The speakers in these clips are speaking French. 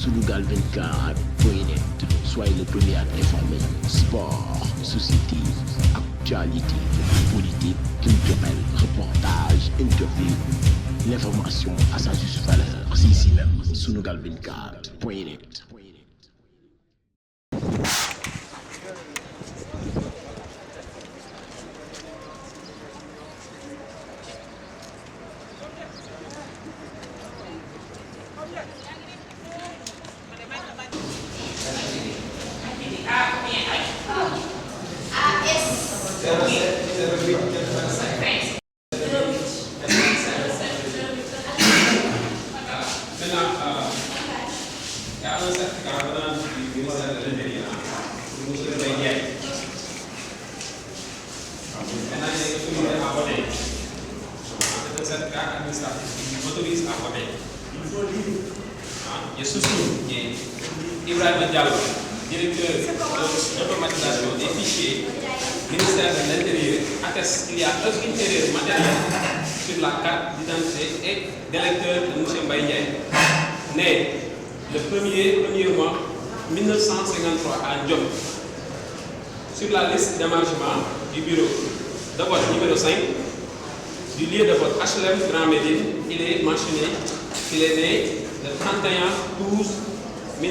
Sunugal24.net. Soyez le premier à informer. Sport, société, actualité, politique, culturelle, reportage, interview. L'information à sa juste valeur. C'est ici même. Sunugal24.net. Je souscris Ibrahima Diallo, directeur de l'automatisation des fichiers, ministère de l'Intérieur, atteste qu'il y a aucune erreur matérielle sur la carte d'identité et d'électeur de M. Mbaye, né le 1er mois 1953 à Ndiom. Sur la liste d'émargement du bureau de vote numéro 5 du lieu de vote HLM Grand Médine, il est mentionné qu'il est né le 31/12/1953.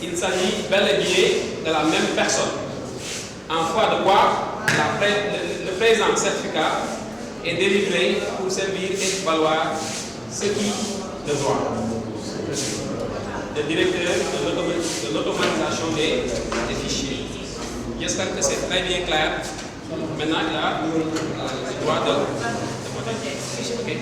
Il s'agit bel et bien de la même personne. En foi de quoi, le présent certificat est délivré pour servir et valoir ce qui le doit. Le directeur de l'automatisation des fichiers. J'espère que c'est très bien clair. Maintenant, il a le droit de voter. Okay.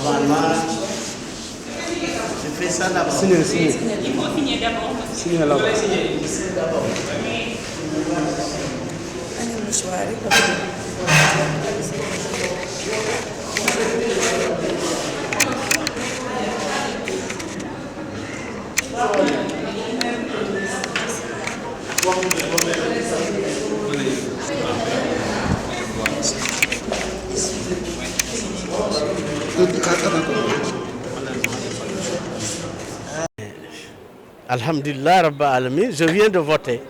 Normalement, je fais ça d'abord. Signez. Il faut signer d'abord. Signez là-bas. D'abord. Alhamdulillah Rabba Alamin, je viens de voter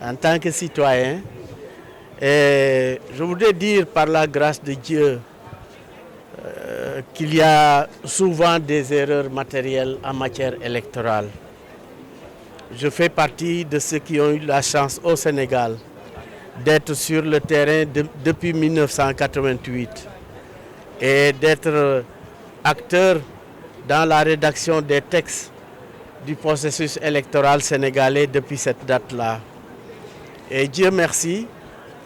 en tant que citoyen et je voudrais dire par la grâce de Dieu qu'il y a souvent des erreurs matérielles en matière électorale. je fais partie de ceux qui ont eu la chance au Sénégal d'être sur le terrain depuis 1988 et d'être acteur dans la rédaction des textes du processus électoral sénégalais depuis cette date-là. Et Dieu merci,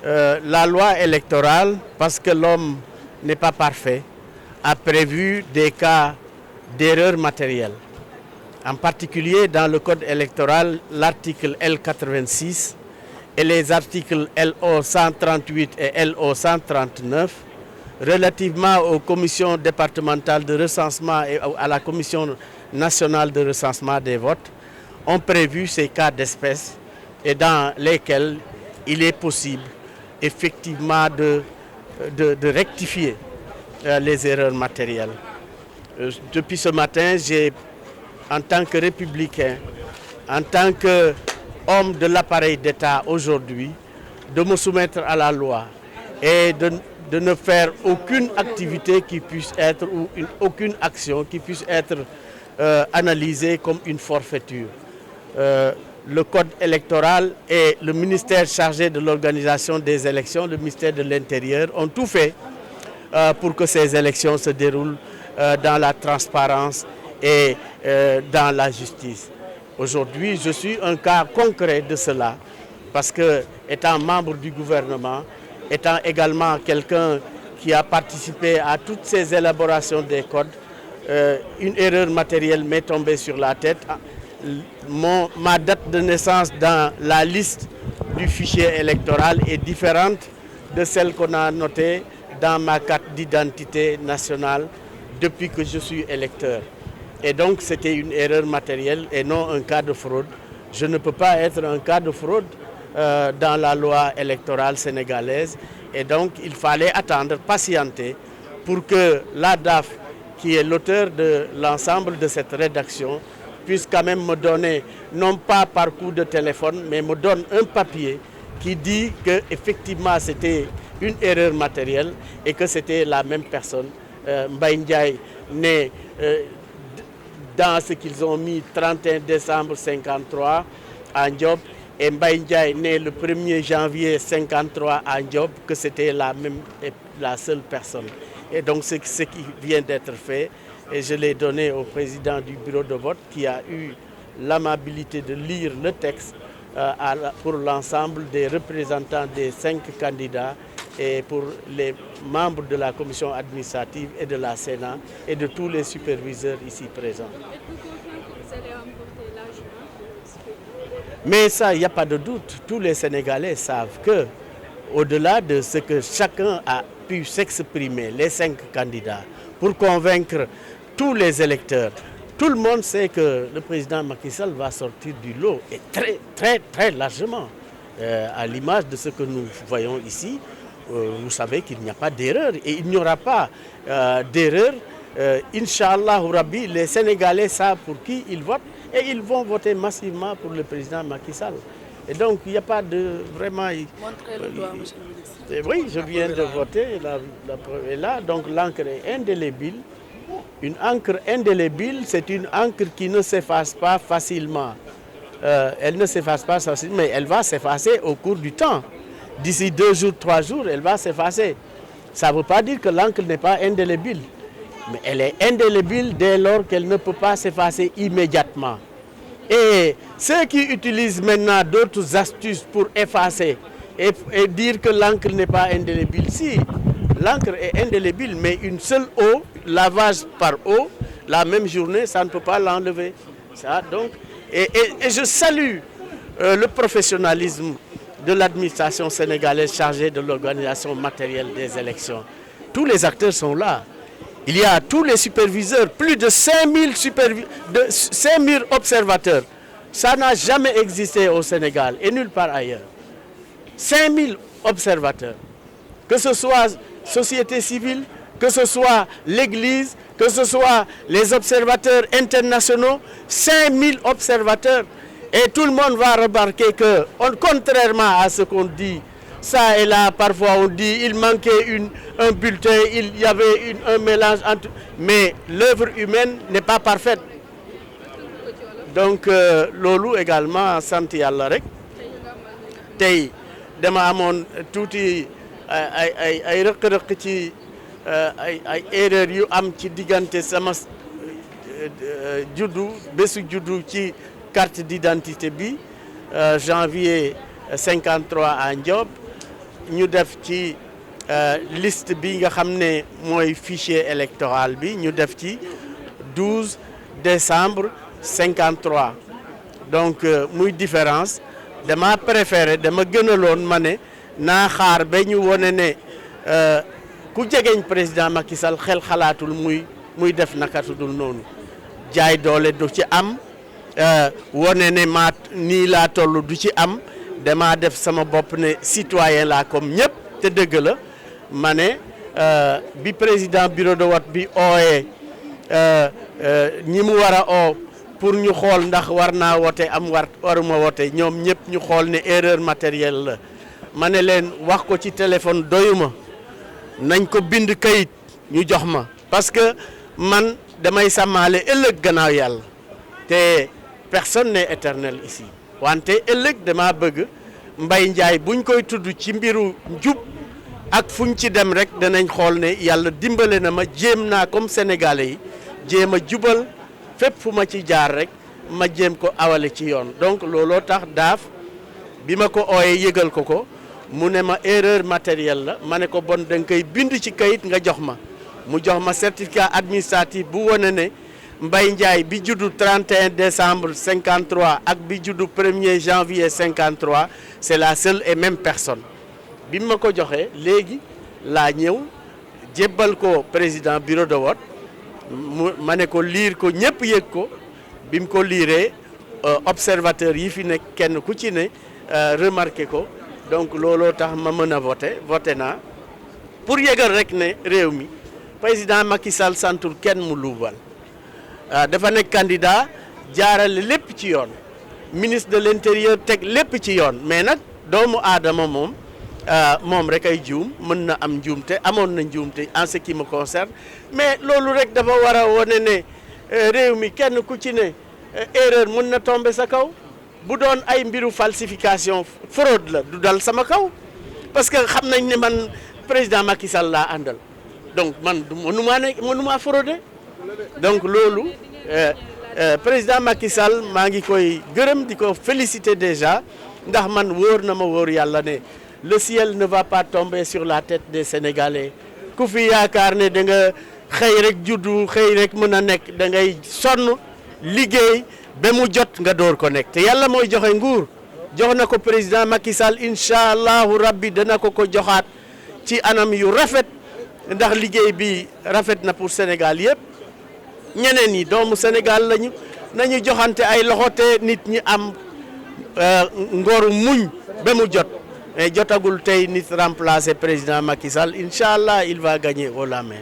la loi électorale, parce que l'homme n'est pas parfait, a prévu des cas d'erreur matérielle. En particulier dans le code électoral, l'article L86 et les articles LO 138 et LO 139 relativement aux commissions départementales de recensement et à la commission nationale de recensement des votes ont prévu ces cas d'espèce et dans lesquels il est possible effectivement de rectifier les erreurs matérielles. Depuis ce matin, j'ai, en tant que républicain, en tant qu'homme de l'appareil d'État aujourd'hui, de me soumettre à la loi et de ne faire aucune activité qui puisse être, ou aucune action qui puisse être analysée comme une forfaiture. Le code électoral et le ministère chargé de l'organisation des élections, le ministère de l'Intérieur, ont tout fait pour que ces élections se déroulent dans la transparence et dans la justice. Aujourd'hui, je suis un cas concret de cela, parce que, étant membre du gouvernement, étant également quelqu'un qui a participé à toutes ces élaborations des codes, une erreur matérielle m'est tombée sur la tête. Ma date de naissance dans la liste du fichier électoral est différente de celle qu'on a notée dans ma carte d'identité nationale depuis que je suis électeur. Et donc c'était une erreur matérielle et non un cas de fraude. Je ne peux pas être un cas de fraude dans la loi électorale sénégalaise. Et donc il fallait attendre, patienter, pour que la DAF, qui est l'auteur de l'ensemble de cette rédaction, puisse quand même me donner, non pas par coup de téléphone, mais me donne un papier qui dit qu'effectivement c'était une erreur matérielle et que c'était la même personne. Mbaye Ndiaye, né dans ce qu'ils ont mis 31 décembre 1953 à Ndiop, et Mbaye Ndiaye, né le 1er janvier 1953 à Ndiop, que c'était la seule personne. Et donc c'est ce qui vient d'être fait. Et je l'ai donné au président du bureau de vote qui a eu l'amabilité de lire le texte pour l'ensemble des représentants des 5 candidats et pour les membres de la commission administrative et de la Sénat et de tous les superviseurs ici présents. Mais ça, il n'y a pas de doute. Tous les Sénégalais savent que, au-delà de ce que chacun a pu s'exprimer, les 5 candidats, pour convaincre tous les électeurs, tout le monde sait que le président Macky Sall va sortir du lot, et très largement. À l'image de ce que nous voyons ici, vous savez qu'il n'y a pas d'erreur et il n'y aura pas d'erreur. Inch'Allah Rabbi, les Sénégalais savent pour qui ils votent et ils vont voter massivement pour le président Macky Sall. Et donc il n'y a pas de vraiment... Montrez le doigt, monsieur le ministre. Oui, je viens de voter. Et là, donc l'encre est indélébile. Une encre indélébile, c'est une encre qui ne s'efface pas facilement. Elle ne s'efface pas facilement, mais elle va s'effacer au cours du temps. D'ici 2 jours, 3 jours, elle va s'effacer. Ça ne veut pas dire que l'encre n'est pas indélébile. Mais elle est indélébile dès lors qu'elle ne peut pas s'effacer immédiatement. Et ceux qui utilisent maintenant d'autres astuces pour effacer et dire que l'encre n'est pas indélébile, si, l'encre est indélébile, mais une seule eau, lavage par eau, la même journée, ça ne peut pas l'enlever. Et je salue le professionnalisme de l'administration sénégalaise chargée de l'organisation matérielle des élections. Tous les acteurs sont là. Il y a tous les superviseurs, plus de 5000 observateurs. Ça n'a jamais existé au Sénégal et nulle part ailleurs. 5000 observateurs. Que ce soit société civile, que ce soit l'Église, que ce soit les observateurs internationaux, 5000 observateurs. Et tout le monde va remarquer que, contrairement à ce qu'on dit, ça et là, parfois on dit il manquait un bulletin, il y avait un mélange entre... Mais l'œuvre humaine n'est pas parfaite. donc loolu également sant yàlla rek tey dama amoon tuuti ay rëq-rëq ci ay erreur yu am ci diggante sama juddu bésu juddu ci carte d'identité bi janvier 53 à Ndiob ñu def ci liste bi nga xam ne mooy fichier électoral bi ñu def ci 12 décembre 53 donc muy différence dama préféré dama gënaloon ma ne naa xaar ba ñu wone ne ku jegeñ président Macky Sall xel xalaatul muy def nakatu dul noonu jaay doole du ci am wone ne maa nii laa toll du ci am dama def sama bopp ne citoyen laa comme ñëpp te dëgg la ma ne bi président bureau de vote bi ooyee ñi mu war a oo pour ñu xool ndax war naa wote am waruma wote ñoom ñëpp ñu xool ne erreur matérielle la ma ne leen wax ko ci téléphone doyuma nañ ko bind kayit ñu jox ma parce que man damay sàmmaale ëllëg gannaaw yàlla te personne n'est éternel ici wante ëllëg dama bëgg Mbaye Ndiaye buñ koy tudd ci mbiru njub ak fuñ ci dem rek danañ xool ne yàlla dimbale na ma jéem naa comme sénégalais yi jéem a jubal fépp fu ma ci jaar rek ma jéem ko awale ci yoon donc looloo tax daaf bi ma ko ooyee yëgal ko mu ne ma erreur matérielle la ma ne ko bon da nga koy bind ci kayit nga jox ma mu jox ma certificat administratif bu wane ne Mbaye Ndiaye bi juddu 31 décembre 53 ak bi juddu 1er janvier 53 c'est la seule et même personne bi ma ko joxee léegi laa ñëw jébbal ko président bureau de vote ma ne ko liir ko ñëpp yëg ko bi mu ko liiree observateur yi fi nekk kenn ku ci ne remarqué ko donc looloo tax ma mën a voté naa pour yëgal rek ne réew mi président Macky Sall santul kenn mu luubal dafa nekk candidat jaarale lépp ci yoon ministre de l'intérieur teg lépp ci yoon mais nag doomu aadama moom rek ay juum mën na am njuumte amoon na njuumte en ce qui me concerne mais loolu rek dafa war a wone ne réew mi kenn ku ci ne erreur mën na tomber sa kaw bu doon ay mbiru falsification fraude la du dal sama kaw parce que xam nañ ne man président Macky Sall laa àndal donc man mënumaa frauder donc loolu président Macky Sall maa ngi koy gërëm di ko féliciter déjà ndax man wóor na ma wóor yàlla ne le ciel ne va pas tomber sur la tête des Sénégalais ku fi yaakaar ne da nga xëy rek juddu xëy rek mën a nekk da ngay sonn liggéey ba mu jot nga door ko nekk te yàlla mooy joxe nguur jox na ko président Macky Sall incha allahu rabbi dana ko joxaat ci anam yu rafet ndax liggéey bi rafet na pour Sénégal yëpp ñeneen ñi doomu Sénégal lañu nañu joxante ay loxo te nit ñi am ngooru muñ ba mu jot mais jotagul tey nit remplacer président Macky Sall incha allah il va gagner haut la main.